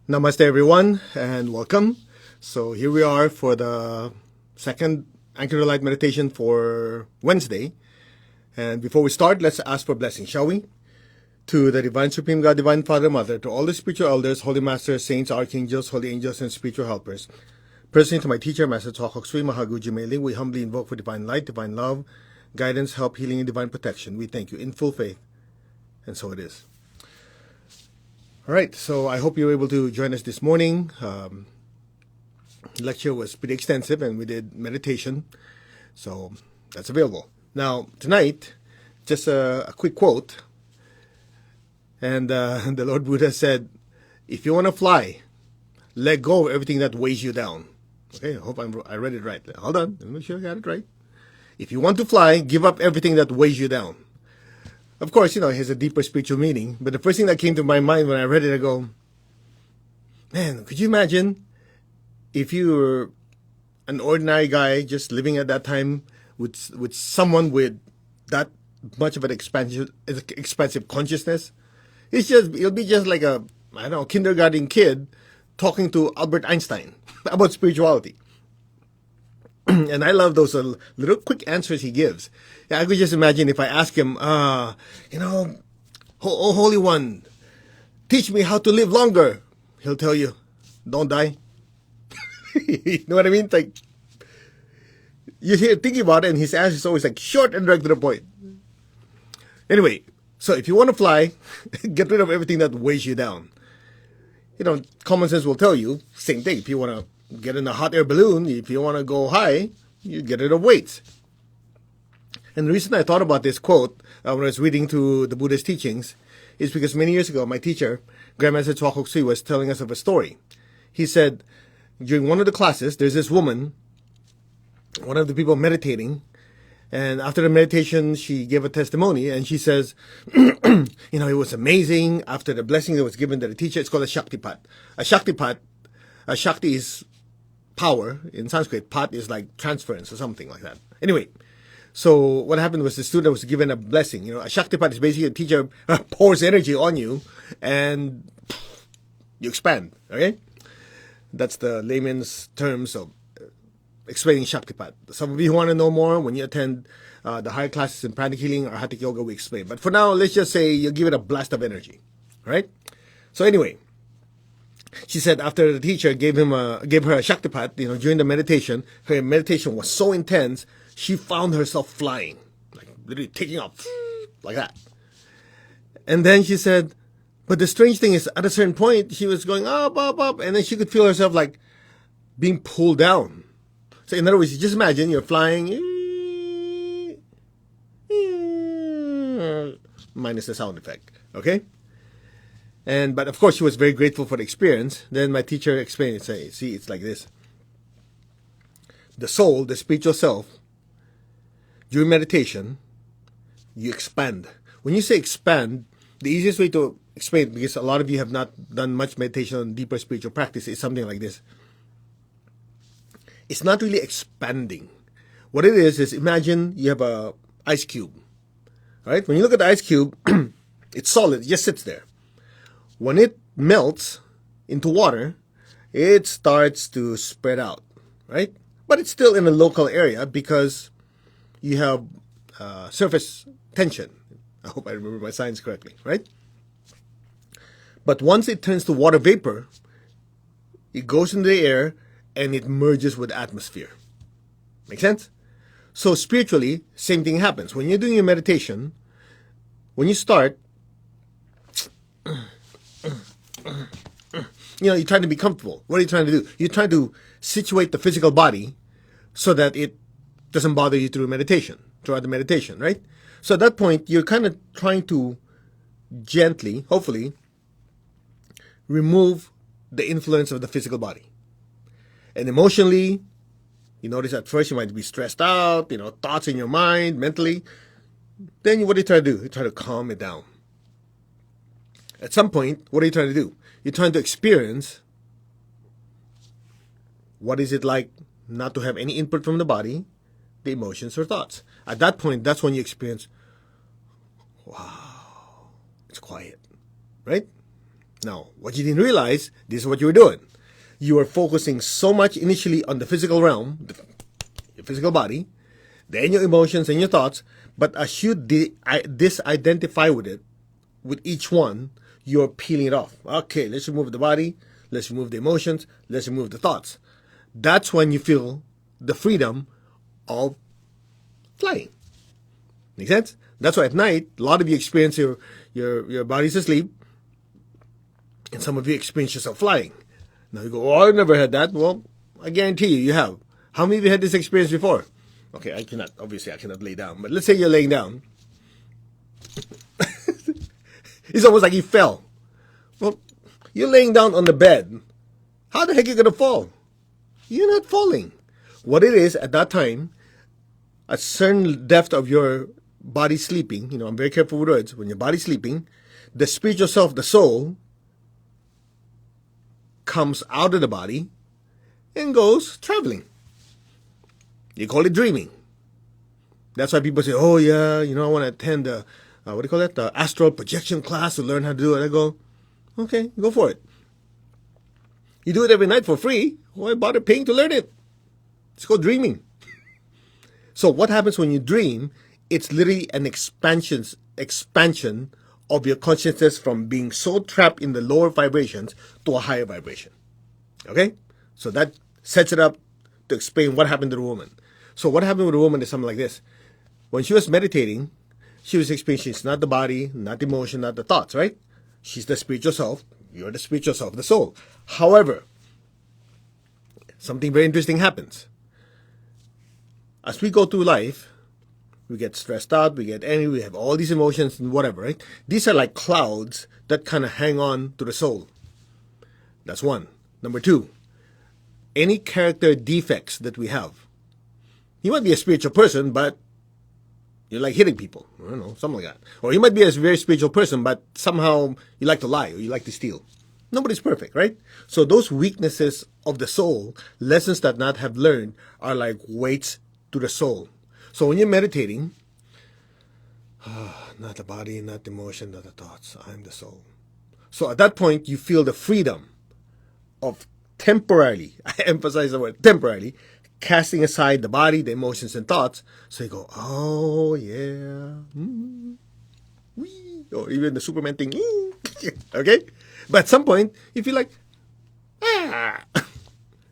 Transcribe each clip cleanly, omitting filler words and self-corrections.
Namaste, everyone, and welcome. So here we are for the second Anchor to Light meditation for Wednesday. And before we start, let's ask for blessing, shall we? To the Divine Supreme God, Divine Father, Mother, to all the spiritual elders, holy masters, saints, archangels, holy angels, and spiritual helpers. Personally, to my teacher, Master Tsokok Sui Mahaguji Meiling, we humbly invoke for divine light, divine love, guidance, help, healing, and divine protection. We thank you in full faith. And so it is. All right, so I hope you were able to join us this morning. Lecture was pretty extensive, and we did meditation, so that's available. Now, tonight, just a quick quote, and the Lord Buddha said, if you want to fly, let go of everything that weighs you down. Okay, I hope I read it right. Hold on, let me make sure I got it right. If you want to fly, give up everything that weighs you down. Of course, it has a deeper spiritual meaning, but the first thing that came to my mind when I read it, I go, man, could you imagine if you were an ordinary guy just living at that time with someone with that much of an expansive consciousness? It'll be just like a, kindergarten kid talking to Albert Einstein about spirituality. And I love those little quick answers he gives. I could just imagine if I ask him, oh, Holy One, teach me how to live longer. He'll tell you, don't die. You know what I mean? Like, you hear thinking about it, and his answer is always like short and direct to the point. Anyway, so if you want to fly, get rid of everything that weighs you down. Common sense will tell you, same thing. If you want to get in a hot air balloon, if you want to go high, you get rid of weights. And the reason I thought about this quote when I was reading through the Buddha's teachings is because many years ago, my teacher, Grandmaster Tsokok Sui, was telling us of a story. He said, during one of the classes, there's this woman, one of the people meditating, and after the meditation, she gave a testimony, and she says, it was amazing. After the blessing that was given to the teacher, it's called a Shaktipat. A Shakti is power in Sanskrit. Pat is like transference or something like that. Anyway, so what happened was the student was given a blessing. A Shaktipat is basically a teacher pours energy on you and you expand. Okay, that's the layman's terms of explaining Shaktipat. Some of you who want to know more, when you attend the higher classes in pranic healing or Hatha Yoga, we explain. But for now, let's just say you give it a blast of energy. All right. So anyway, she said after the teacher gave her a Shaktipat, during the meditation, her meditation was so intense, she found herself flying, like literally taking off like that. And then she said, but the strange thing is, at a certain point, she was going up, up, up, and then she could feel herself like being pulled down. So in other words, you just imagine you're flying, minus the sound effect, okay? But of course, she was very grateful for the experience. Then my teacher explained it. See, it's like this. The soul, the spiritual self, during meditation, you expand. When you say expand, the easiest way to explain it, because a lot of you have not done much meditation on deeper spiritual practice, is something like this. It's not really expanding. What it is imagine you have a ice cube. All right? When you look at the ice cube, it's solid. It just sits there. When it melts into water, it starts to spread out, right? But it's still in a local area because you have surface tension. I hope I remember my science correctly, right? But once it turns to water vapor, it goes into the air and it merges with the atmosphere. Make sense? So spiritually, same thing happens. When you're doing your meditation, when you start, you're trying to be comfortable. What are you trying to do? You're trying to situate the physical body so that it doesn't bother you throughout the meditation, right? So at that point, you're kind of trying to gently, hopefully, remove the influence of the physical body. And emotionally, you notice at first you might be stressed out, thoughts in your mind, mentally. Then what do you try to do? You try to calm it down. At some point, what are you trying to do? You're trying to experience what is it like not to have any input from the body, the emotions or thoughts. At that point, that's when you experience, wow, it's quiet, right? Now, what you didn't realize, this is what you were doing. You were focusing so much initially on the physical realm, your physical body, then your emotions and your thoughts, but as you disidentify with it, with each one, you're peeling it off. Okay, let's remove the body, let's remove the emotions, let's remove the thoughts. That's when you feel the freedom of flying. Make sense? That's why at night, a lot of you experience your body's asleep, and some of you experience yourself flying. Now you go, oh, I never had that. Well, I guarantee you, you have. How many of you had this experience before? Okay, I cannot lay down. But let's say you're laying down. It's almost like you fell. Well, you're laying down on the bed. How the heck are you going to fall? You're not falling. What it is, at that time, a certain depth of your body sleeping, I'm very careful with words, when your body's sleeping, the spiritual self, the soul, comes out of the body and goes traveling. You call it dreaming. That's why people say, oh yeah, I want to attend the, the astral projection class to learn how to do it. I go, okay, go for it. You do it every night for free. Why bother paying to learn it? It's called dreaming. So what happens when you dream? It's literally an expansion of your consciousness from being so trapped in the lower vibrations to a higher vibration. Okay? So that sets it up to explain what happened to the woman. So what happened with the woman is something like this. When she was meditating, she was experiencing it's not the body, not the emotion, not the thoughts, right? She's the spiritual self. You're the spiritual self, the soul. However, something very interesting happens. As we go through life, we get stressed out, we get angry, we have all these emotions and whatever, right? These are like clouds that kind of hang on to the soul. That's one. Number two, any character defects that we have. You might be a spiritual person, but you like hitting people. I don't know, something like that. Or you might be a very spiritual person, but somehow you like to lie or you like to steal. Nobody's perfect, right? So those weaknesses of the soul, lessons that not have learned, are like weights to the soul. So when you're meditating, not the body, not the emotion, not the thoughts, I'm the soul. So at that point, you feel the freedom of temporarily, I emphasize the word temporarily, casting aside the body, the emotions, and thoughts. So you go, oh yeah, wee, or even the Superman thing, okay? But at some point, you feel like,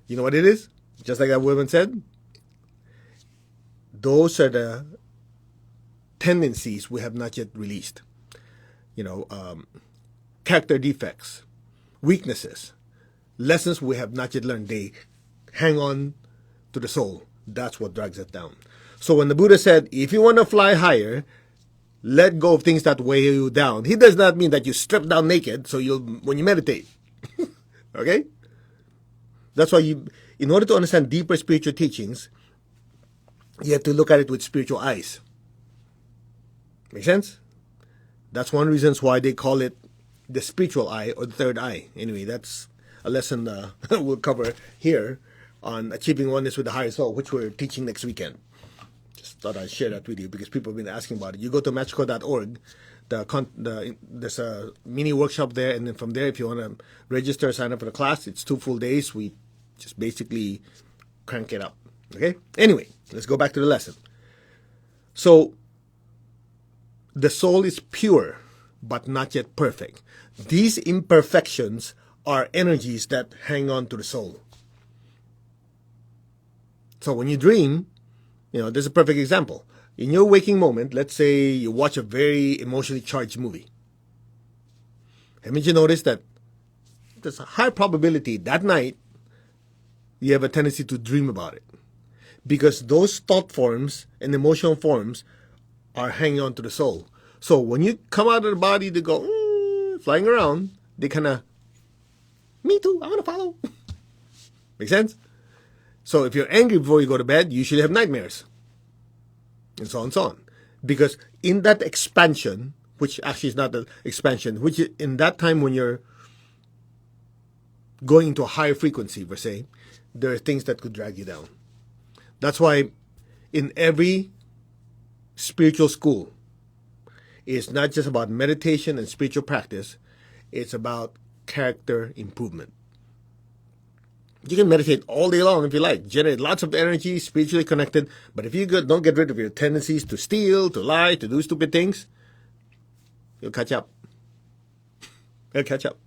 you know what it is? Just like that woman said, those are the tendencies we have not yet released. Character defects, weaknesses, lessons we have not yet learned. They hang on to the soul. That's what drags it down. So when the Buddha said, if you want to fly higher, let go of things that weigh you down, he does not mean that you strip down naked so when you meditate. Okay? That's why in order to understand deeper spiritual teachings, you have to look at it with spiritual eyes. Make sense? That's one of the reasons why they call it the spiritual eye or the third eye. Anyway, that's a lesson we'll cover here on achieving oneness with the higher soul, which we're teaching next weekend. Just thought I'd share that with you because people have been asking about it. You go to matchco.org. There's a mini workshop there, and then from there, if you want to register, sign up for the class, it's 2 full days. We just basically crank it up. Okay? Anyway, let's go back to the lesson. So, the soul is pure, but not yet perfect. These imperfections are energies that hang on to the soul. So when you dream, there's a perfect example. In your waking moment, let's say you watch a very emotionally charged movie. Haven't you noticed that there's a high probability that night you have a tendency to dream about it? Because those thought forms and emotional forms are hanging on to the soul. So when you come out of the body to go flying around, they kind of, me too, I want to follow. Make sense? So if you're angry before you go to bed, you usually have nightmares. And so on and so on. Because in that expansion, which actually is not the expansion, which in that time when you're going into a higher frequency, per se, there are things that could drag you down. That's why in every spiritual school, it's not just about meditation and spiritual practice. It's about character improvement. You can meditate all day long if you like, generate lots of energy, spiritually connected, but if you don't get rid of your tendencies to steal, to lie, to do stupid things, you'll catch up. You'll catch up.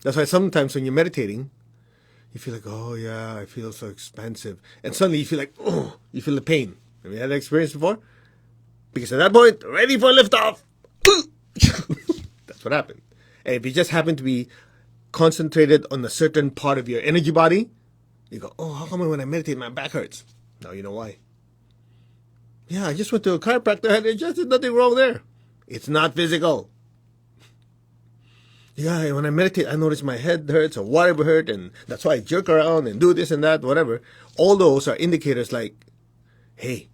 That's why sometimes when you're meditating, you feel like, oh yeah, I feel so expansive. And suddenly you feel like, oh, you feel the pain. Have you had that experience before? Because at that point, ready for liftoff. That's what happened. And if you just happen to be concentrated on a certain part of your energy body, you go, oh, how come when I meditate my back hurts? Now you know why. Yeah, I just went to a chiropractor and there's just nothing wrong there. It's not physical. Yeah, when I meditate, I notice my head hurts or whatever hurt, and that's why I jerk around and do this and that, whatever. All those are indicators like, hey,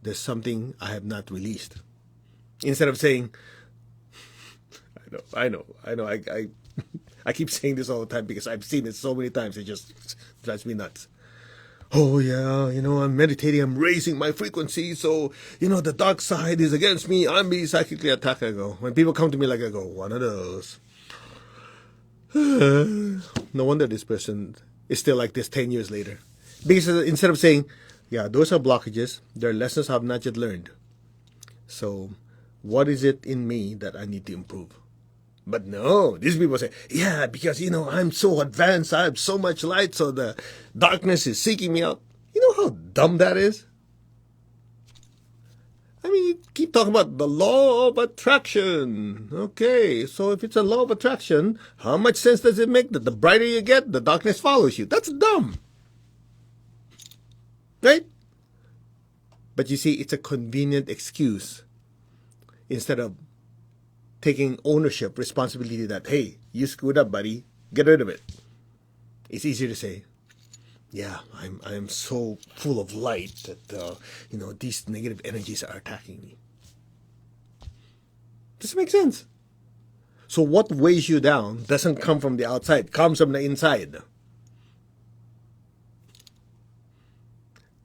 there's something I have not released. Instead of saying, I know, I keep saying this all the time because I've seen it so many times, it just drives me nuts. Oh yeah, I'm meditating, I'm raising my frequency, so, the dark side is against me, I'm being psychically attacked. I go, when people come to me like, I go, one of those. No wonder this person is still like this 10 years later. Because instead of saying, yeah, those are blockages, they're lessons I've not yet learned. So, what is it in me that I need to improve? But no, these people say, yeah, because, I'm so advanced, I have so much light, so the darkness is seeking me out. You know how dumb that is? I mean, you keep talking about the law of attraction. Okay, so if it's a law of attraction, how much sense does it make that the brighter you get, the darkness follows you? That's dumb. Right? But you see, it's a convenient excuse instead of taking ownership, responsibility that, hey, you screwed up, buddy. Get rid of it. It's easier to say, yeah, I am so full of light that, these negative energies are attacking me. Does it make sense? So what weighs you down doesn't come from the outside, it comes from the inside.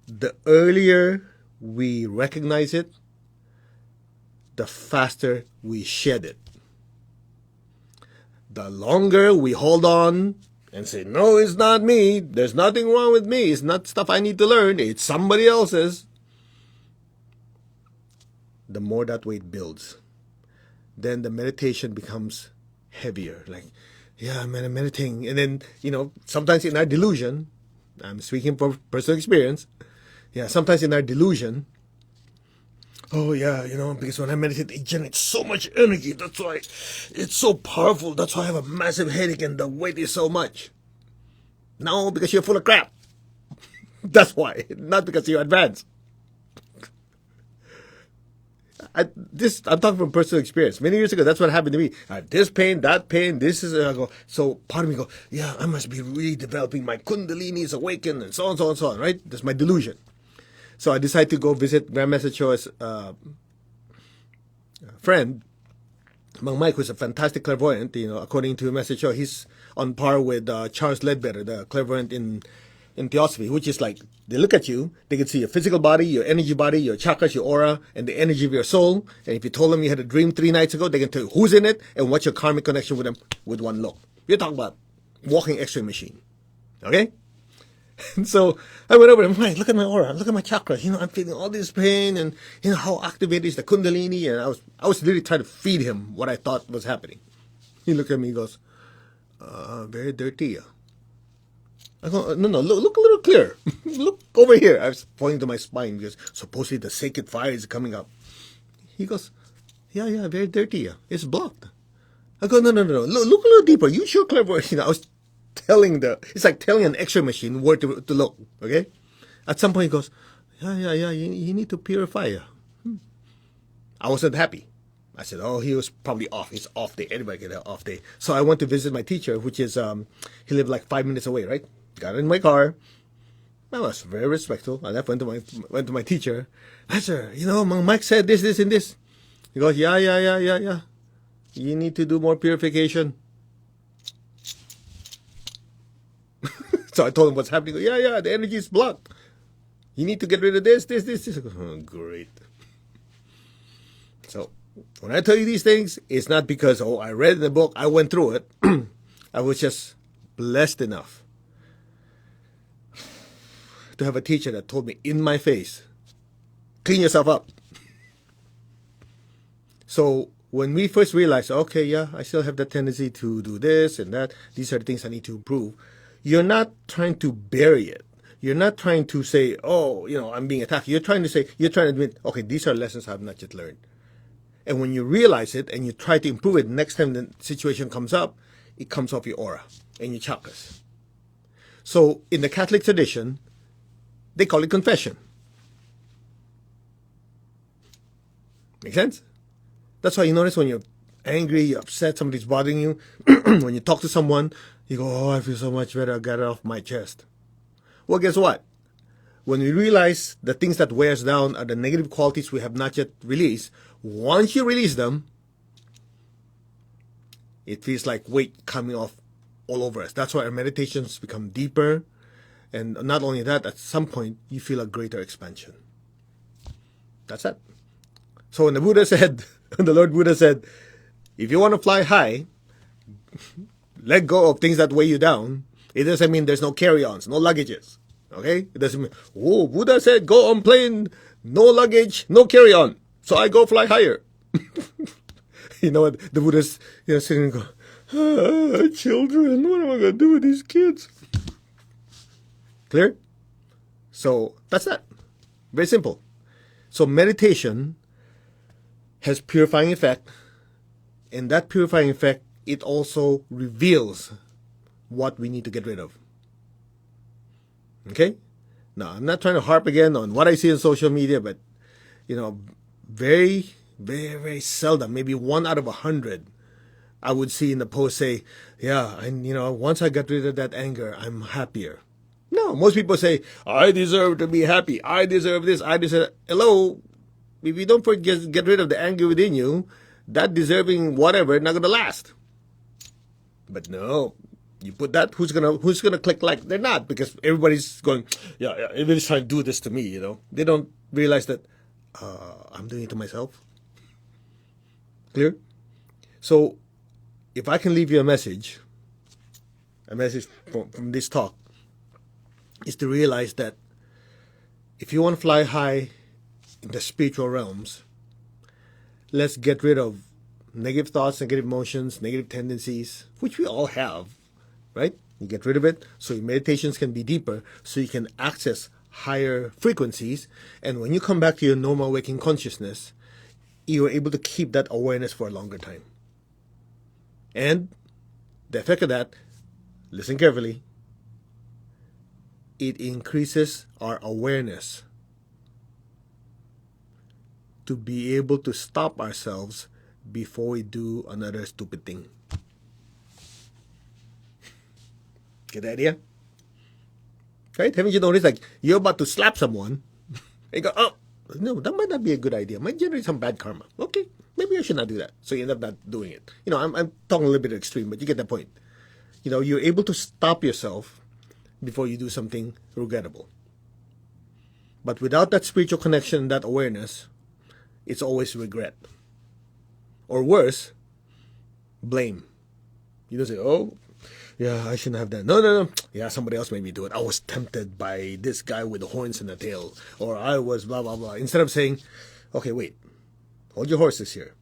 The earlier we recognize it, the faster we shed it. The longer we hold on and say, no, it's not me, there's nothing wrong with me, it's not stuff I need to learn, it's somebody else's, the more that weight builds. Then the meditation becomes heavier. Like, yeah, man, I'm meditating. And then, sometimes in our delusion, I'm speaking from personal experience, yeah, sometimes in our delusion, oh yeah, because when I meditate, it generates so much energy. That's why it's so powerful. That's why I have a massive headache and the weight is so much. No, because you're full of crap. That's why, not because you're advanced. I'm talking from personal experience. Many years ago, that's what happened to me. I had this pain, that pain, this is, I go, so part of me go, yeah, I must be really developing my kundalini is awakened and so on, so on, so on, right? That's my delusion. So I decided to go visit Grandmaster Cho's friend, Mang Mike, who's a fantastic clairvoyant. According to Master Cho, he's on par with Charles Ledbetter, the clairvoyant in Theosophy, which is like, they look at you, they can see your physical body, your energy body, your chakras, your aura, and the energy of your soul. And if you told them you had a dream 3 nights ago, they can tell you who's in it and what's your karmic connection with them with one look. You're talking about walking X-ray machine. Okay? And so I went over and Mike, look at my aura, look at my chakras. I'm feeling all this pain and how activated is the kundalini. And I was really trying to feed him what I thought was happening. He looked at me and goes, very dirty. I go, no, look a little clearer. Look over here. I was pointing to my spine because supposedly the sacred fire is coming up. He goes, yeah, very dirty. It's blocked. I go, no. Look a little deeper. You sure clairvoyant. I was it's like telling an X-ray machine where to look. Okay. At some point he goes, yeah. You need to purify. I wasn't happy. I said, oh, he was probably off. It's off day. Everybody get an off day. So I went to visit my teacher, which is he lived like 5 minutes away, right? Got in my car. I was very respectful. I went to my teacher. I said, Mike said this, and this. He goes, yeah. You need to do more purification. So I told him what's happening. He goes, yeah, the energy is blocked. You need to get rid of this. I go, oh, great. So when I tell you these things, it's not because, I read in the book, I went through it. I was just blessed enough to have a teacher that told me in my face, clean yourself up. So when we first realized, okay, yeah, I still have the tendency to do this and that, these are the things I need to improve, you're not trying to bury it. You're not trying to say, oh, I'm being attacked. You're trying to admit, okay, these are lessons I've not yet learned. And when you realize it and you try to improve it, next time the situation comes up, it comes off your aura and your chakras. So in the Catholic tradition, they call it confession. Make sense? That's why you notice when you're angry, you're upset, somebody's bothering you, when you talk to someone, you go, oh, I feel so much better, I got it off my chest. Well, guess what? When we realize the things that wear us down are the negative qualities we have not yet released, once you release them, it feels like weight coming off all over us. That's why our meditations become deeper. And not only that, at some point, you feel a greater expansion. That's it. So when the Lord Buddha said, if you want to fly high, let go of things that weigh you down. It doesn't mean there's no carry-ons, no luggages. Okay? It doesn't mean, oh, Buddha said go on plane, no luggage, no carry-on. So I go fly higher. You know what? The Buddha's sitting and go, children, what am I going to do with these kids? Clear? So that's that. Very simple. So meditation has purifying effect. And that purifying effect, it also reveals what we need to get rid of. Okay? Now, I'm not trying to harp again on what I see on social media, but, very, very, very seldom, maybe 1 out of 100, I would see in the post say, yeah, and, once I got rid of that anger, I'm happier. No, most people say, I deserve to be happy. I deserve this. I deserve... Hello? If you don't get rid of the anger within you, that deserving whatever not going to last. But no, you put that, who's gonna click like? They're not, because everybody's going, yeah, everybody's trying to do this to me, They don't realize that I'm doing it to myself. Clear? So if I can leave you a message from this talk, is to realize that if you want to fly high in the spiritual realms, let's get rid of negative thoughts, negative emotions, negative tendencies, which we all have, right? You get rid of it so your meditations can be deeper, so you can access higher frequencies. And when you come back to your normal waking consciousness, you are able to keep that awareness for a longer time. And the effect of that, listen carefully, it increases our awareness to be able to stop ourselves before we do another stupid thing. Get the idea? Right? Haven't you noticed, like, you're about to slap someone, and you go, oh, no, that might not be a good idea. Might generate some bad karma. Okay, maybe I should not do that. So you end up not doing it. I'm talking a little bit extreme, but you get the point. You're able to stop yourself before you do something regrettable. But without that spiritual connection, that awareness, it's always regret. Or worse, blame. You don't say, oh, yeah, I shouldn't have done. No. Yeah, somebody else made me do it. I was tempted by this guy with the horns and the tail. Or I was blah, blah, blah. Instead of saying, okay, wait, hold your horses here.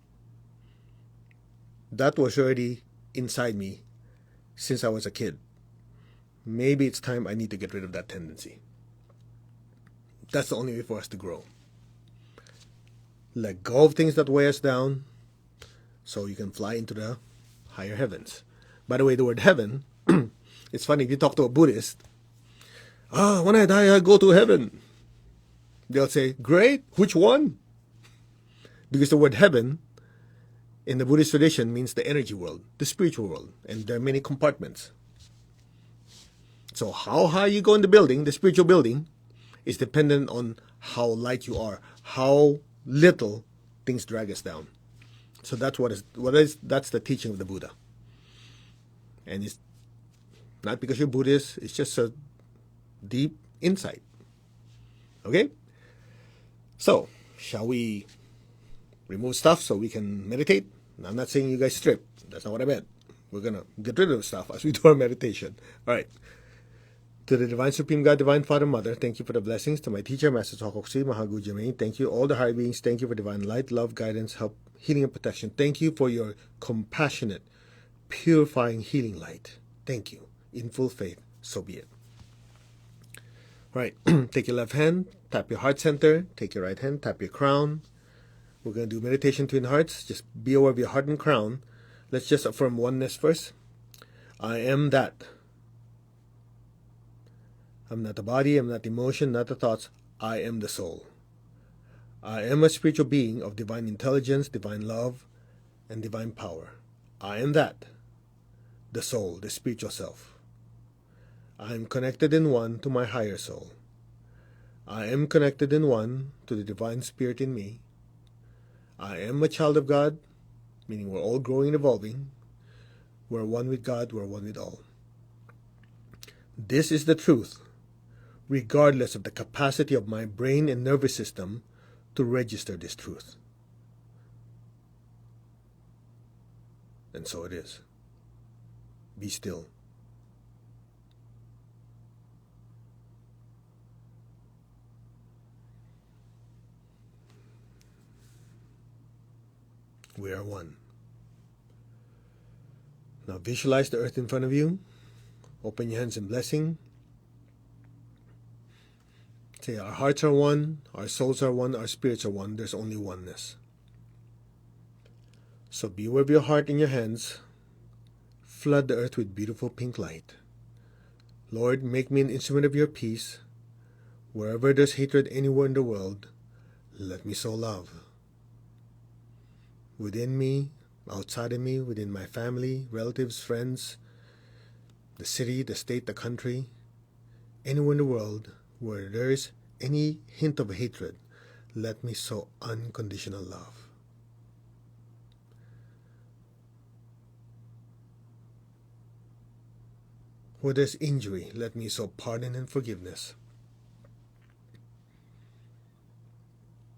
That was already inside me since I was a kid. Maybe it's time I need to get rid of that tendency. That's the only way for us to grow. Let go of things that weigh us down so you can fly into the higher heavens. By the way, the word heaven, it's funny, if you talk to a Buddhist, when I die, I go to heaven. They'll say, great, which one? Because the word heaven in the Buddhist tradition means the energy world, the spiritual world, and there are many compartments. So how high you go in the building, the spiritual building, is dependent on how light you are, how little things drag us down. So that's that's the teaching of the Buddha. And it's not because you're Buddhist, it's just a deep insight. Okay? So, shall we remove stuff so we can meditate? I'm not saying you guys strip. That's not what I meant. We're going to get rid of stuff as we do our meditation. All right. To the Divine Supreme God, Divine Father, Mother, thank you for the blessings. To my teacher, Master Chokoksi, Mahagu Jermaine, thank you. All the higher beings, thank you for divine light, love, guidance, help, healing, and protection. Thank you for your compassionate, purifying, healing light. Thank you. In full faith, so be it. All right. Take your left hand, tap your heart center. Take your right hand, tap your crown. We're going to do meditation twin hearts. Just be aware of your heart and crown. Let's just affirm oneness first. I am that. I'm not the body, I'm not the emotion, not the thoughts. I am the soul. I am a spiritual being of divine intelligence, divine love, and divine power. I am that. The soul, the spiritual self. I am connected in one to my higher soul. I am connected in one to the divine spirit in me. I am a child of God, meaning we're all growing and evolving. We're one with God, we're one with all. This is the truth, regardless of the capacity of my brain and nervous system to register this truth. And so it is. Be still. We are one. Now visualize the earth in front of you. Open your hands in blessing. Say, our hearts are one, our souls are one, our spirits are one. There's only oneness. So be aware of your heart in your hands. Flood the earth with beautiful pink light. Lord, make me an instrument of your peace. Wherever there's hatred anywhere in the world, let me sow love. Within me, outside of me, within my family, relatives, friends, the city, the state, the country, anywhere in the world where there is any hint of hatred, let me sow unconditional love. Where there's injury, let me sow pardon and forgiveness.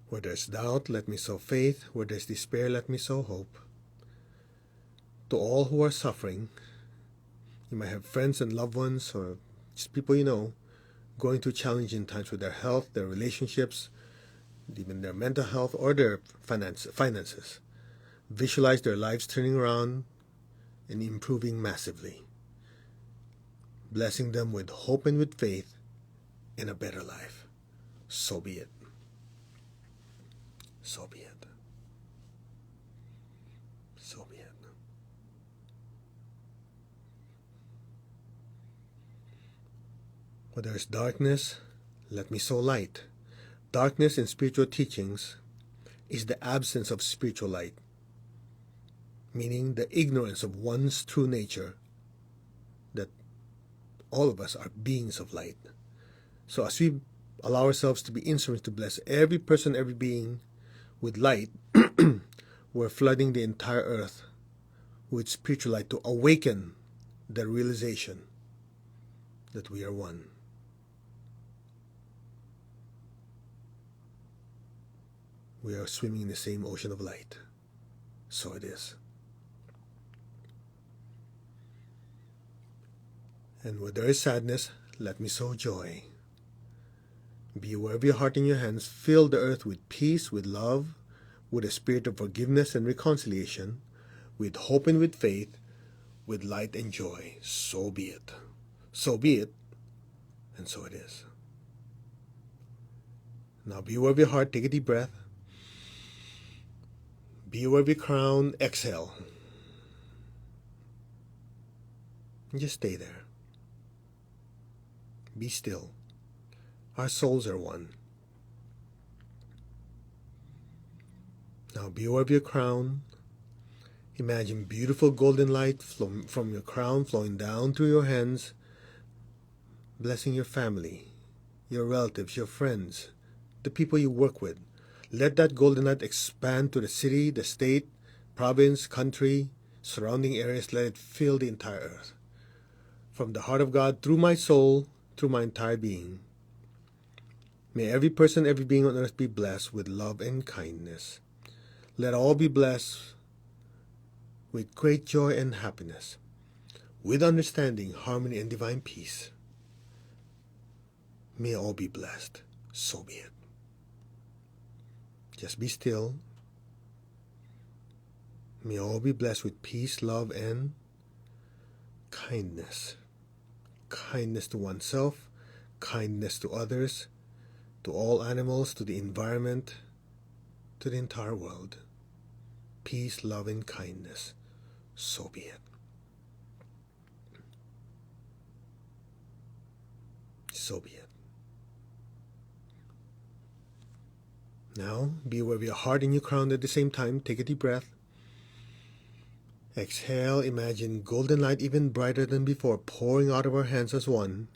Where there's doubt, let me sow faith. Where there's despair, let me sow hope. To all who are suffering, you might have friends and loved ones or just people you know going through challenging times with their health, their relationships, even their mental health or their finances. Visualize their lives turning around and improving massively. Blessing them with hope and with faith in a better life. So be it. So be it. So be it. Where there is darkness, let me sow light. Darkness in spiritual teachings is the absence of spiritual light, meaning the ignorance of one's true nature, that all of us are beings of light. So as we allow ourselves to be instruments to bless every person, every being with light, we're flooding the entire earth with spiritual light to awaken the realization that we are one. We are swimming in the same ocean of light. So it is. And where there is sadness, let me sow joy. Be aware of your heart in your hands. Fill the earth with peace, with love, with a spirit of forgiveness and reconciliation, with hope and with faith, with light and joy. So be it. So be it. And so it is. Now be aware of your heart. Take a deep breath. Be aware of your crown. Exhale. And just stay there. Be still. Our souls are one. Now be aware of your crown. Imagine beautiful golden light from your crown flowing down through your hands, blessing your family, your relatives, your friends, the people you work with. Let that golden light expand to the city, the state, province, country, surrounding areas. Let it fill the entire earth. From the heart of God, through my soul, through my entire being. May every person, every being on earth be blessed with love and kindness. Let all be blessed with great joy and happiness. with understanding, harmony, and divine peace. May all be blessed. So be it. Just be still. May all be blessed with peace, love, and kindness. Kindness to oneself, kindness to others, to all animals, to the environment, to the entire world. Peace, love, and kindness. So be it. So be it. Now, be aware of your heart and your crown at the same time. Take a deep breath. Exhale, imagine golden light even brighter than before pouring out of our hands as one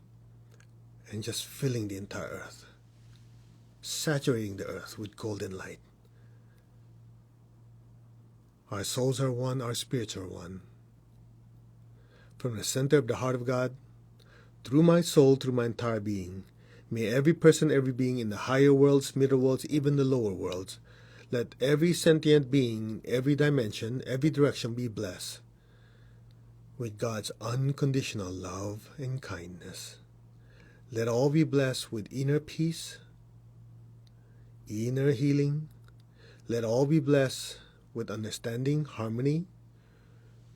and just filling the entire earth, saturating the earth with golden light. Our souls are one, our spirits are one. From the center of the heart of God, through my soul, through my entire being, may every person, every being in the higher worlds, middle worlds, even the lower worlds, let every sentient being, every dimension, every direction be blessed with God's unconditional love and kindness. Let all be blessed with inner peace, inner healing. Let all be blessed with understanding, harmony,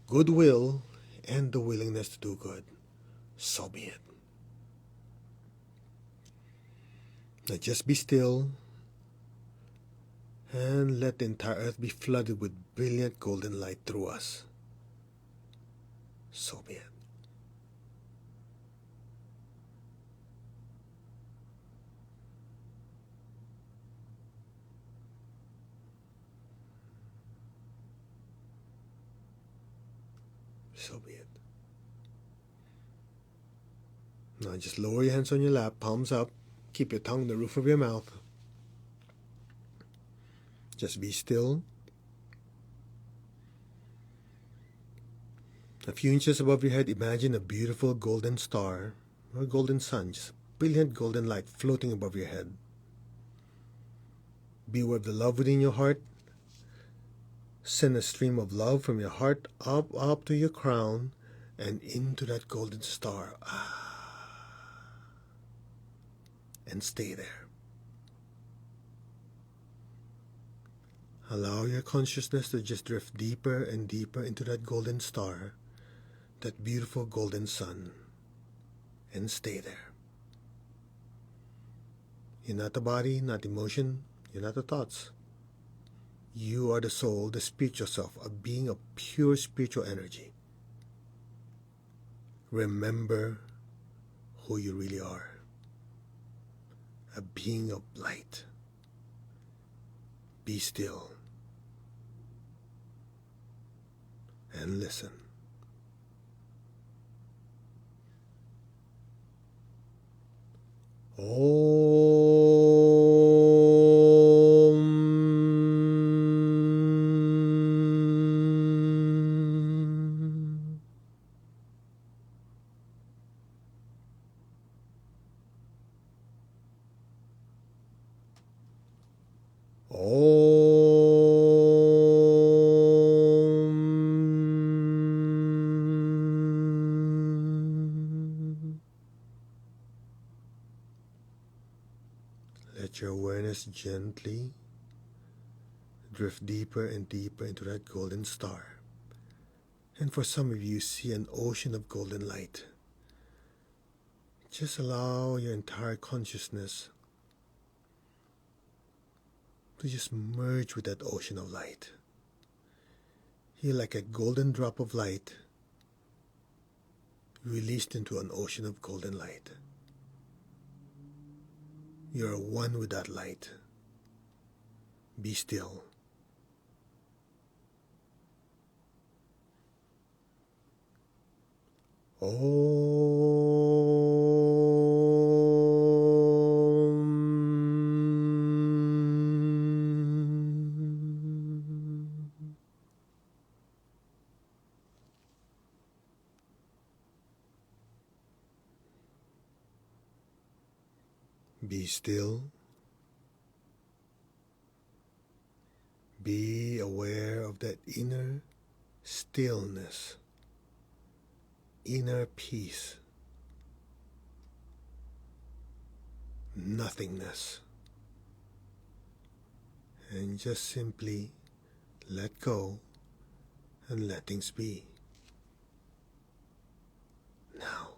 goodwill, and the willingness to do good. So be it. Now just be still and let the entire earth be flooded with brilliant golden light through us. So be it. So be it. Now just lower your hands on your lap, palms up. Keep your tongue on the roof of your mouth. Just be still. A few inches above your head, imagine a beautiful golden star or golden sun, just brilliant golden light floating above your head. Be aware of the love within your heart. Send a stream of love from your heart up to your crown and into that golden star. And stay there. Allow your consciousness to just drift deeper and deeper into that golden star, that beautiful golden sun, and stay there. You're not the body, not emotion, you're not the thoughts. You are the soul, the spiritual self, a being of pure spiritual energy. Remember who you really are. A being of light. Be still and listen. Let your awareness gently drift deeper and deeper into that golden star. And for some of you, see an ocean of golden light. Just allow your entire consciousness to just merge with that ocean of light. You're like a golden drop of light released into an ocean of golden light. You're one with that light. Be still. Be still. Be aware of that inner stillness. inner peace, nothingness, and just simply let go and let things be. Now,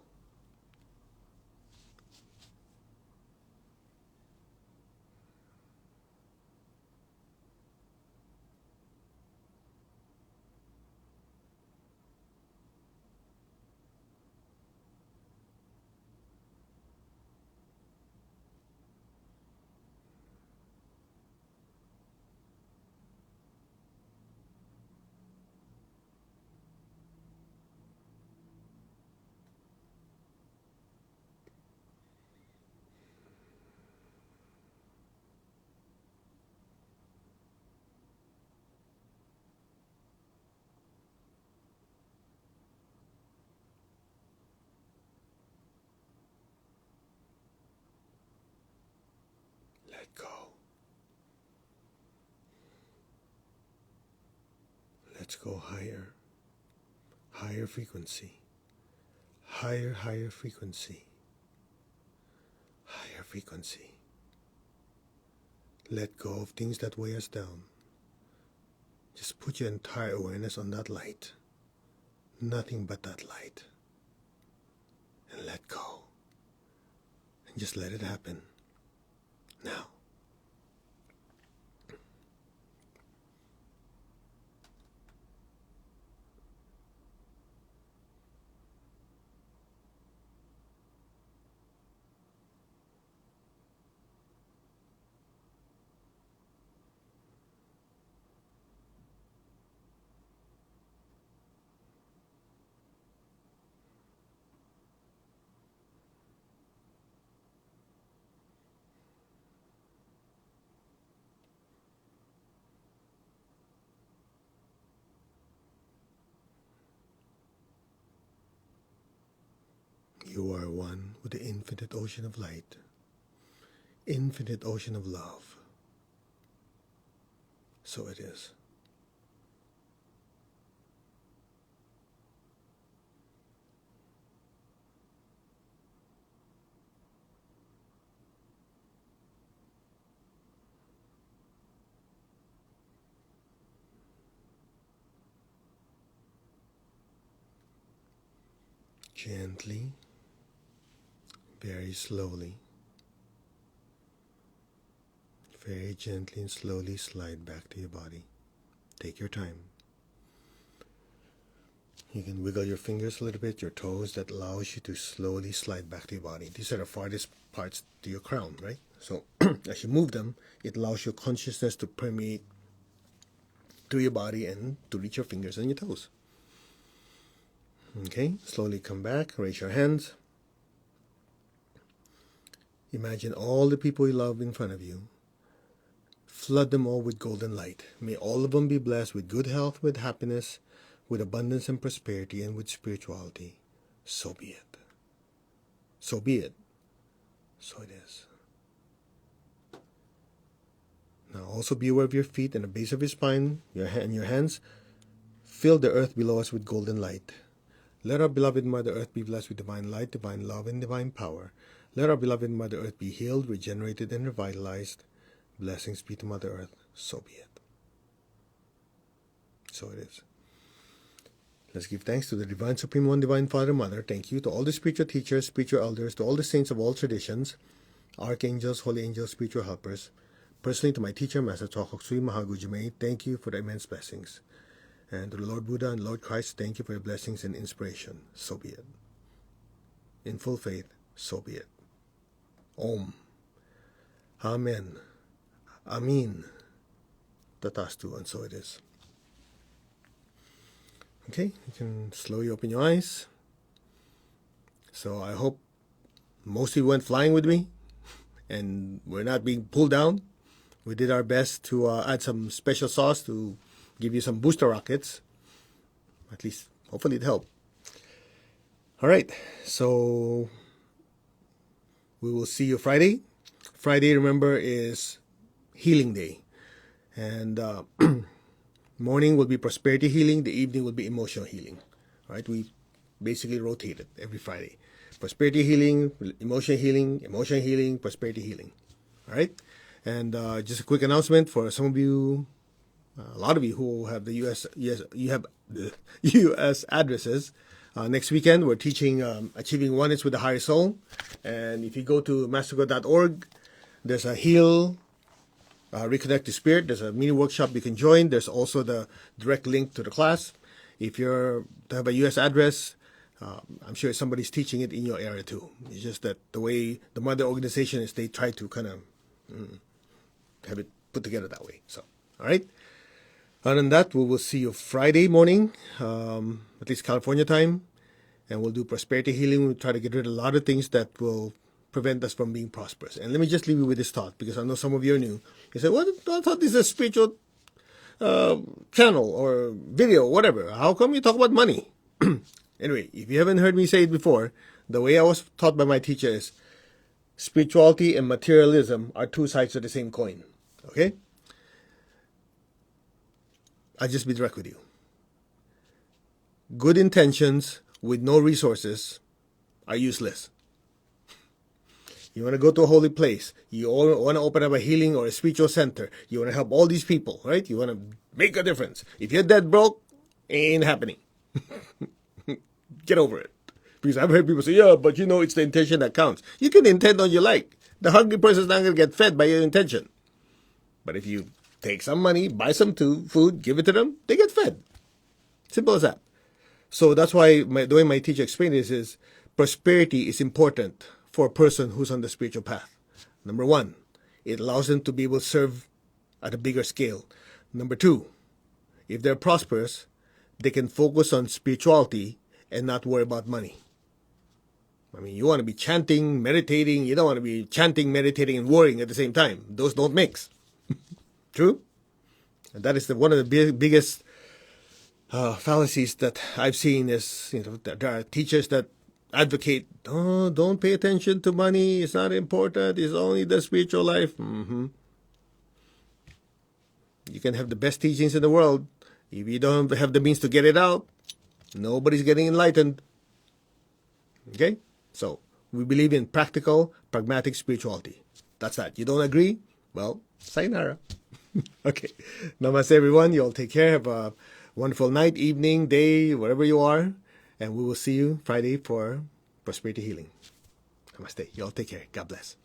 let go. Let's go higher, higher frequency, higher frequency, higher frequency. Let go of things that weigh us down. Just put your entire awareness on that light, nothing but that light, and let go, and just let it happen. Now, you are one with the infinite ocean of light, infinite ocean of love. So it is. Gently, very slowly, very gently and slowly slide back to your body. Take your time. You can wiggle your fingers a little bit, your toes, that allows you to slowly slide back to your body. These are the farthest parts to your crown, right? So as you move them, it allows your consciousness to permeate through your body and to reach your fingers and your toes. Okay, slowly come back, raise your hands. Imagine all the people you love in front of you. Flood them all with golden light. May all of them be blessed with good health, with happiness, with abundance and prosperity, and with spirituality. So be it. So be it. So it is. Now also be aware of your feet and the base of your spine, your hands. Fill the earth below us with golden light. Let our beloved Mother Earth be blessed with divine light, divine love, and divine power. Let our beloved Mother Earth be healed, regenerated, and revitalized. Blessings be to Mother Earth. So be it. So it is. Let's give thanks to the Divine Supreme One, Divine Father, Mother. Thank you to all the spiritual teachers, spiritual elders, to all the saints of all traditions, archangels, holy angels, spiritual helpers. Personally to my teacher, Master Chokhok Sui Mahagujame, thank you for the immense blessings. And to the Lord Buddha and Lord Christ, thank you for your blessings and inspiration. So be it. In full faith, so be it. Om. Amen. Amin. Tatastu, and so it is. Okay, you can slowly open your eyes. So I hope most of you went flying with me and we're not being pulled down. We did our best to add some special sauce to give you some booster rockets. At least, hopefully it helped. All right, so we will see you Friday. Friday, remember, is Healing Day. And morning will be prosperity healing. The evening will be emotional healing. All right, we basically rotated every Friday. Prosperity healing, emotion healing, prosperity healing. All right? And just a quick announcement for some of you, a lot of you who have the you have the U.S. addresses. Next weekend, we're teaching Achieving Oneness with the Higher Soul. And if you go to mastercode.org, there's a Heal, Reconnect to Spirit. There's a mini workshop you can join. There's also the direct link to the class. If you're to have a U.S. address, I'm sure somebody's teaching it in your area too. It's just that the way the mother organization is, they try to kind of have it put together that way. So, all right. Other than that, we will see you Friday morning, at least California time, and we'll do prosperity healing. We'll try to get rid of a lot of things that will prevent us from being prosperous. And let me just leave you with this thought, because I know some of you are new. You say, "What? I thought this is a spiritual channel or video, whatever. How come you talk about money?" Anyway, if you haven't heard me say it before, the way I was taught by my teacher is spirituality and materialism are two sides of the same coin. Okay? I'll just be direct with you. Good intentions with no resources are useless. You want to go to a holy place. You want to open up a healing or a spiritual center. You want to help all these people, right? You want to make a difference. If you're dead broke, ain't happening. Get over it. Because I've heard people say, yeah, but it's the intention that counts. You can intend all you like. The hungry person's not going to get fed by your intention. But if you take some money, buy some food, give it to them, they get fed. Simple as that. So that's why the way my teacher explained this is prosperity is important for a person who's on the spiritual path. Number one, it allows them to be able to serve at a bigger scale. Number two, if they're prosperous, they can focus on spirituality and not worry about money. I mean, you want to be chanting, meditating. You don't want to be chanting, meditating, and worrying at the same time. Those don't mix. True? And that is one of the biggest fallacies that I've seen is, there are teachers that advocate, oh, don't pay attention to money. It's not important. It's only the spiritual life. You can have the best teachings in the world. If you don't have the means to get it out, nobody's getting enlightened. Okay? So, we believe in practical, pragmatic spirituality. That's that. You don't agree? Well, sayonara. Okay. Namaste, everyone. You all take care. Have a wonderful night, evening, day, wherever you are. And we will see you Friday for Prosperity Healing. Namaste. You all take care. God bless.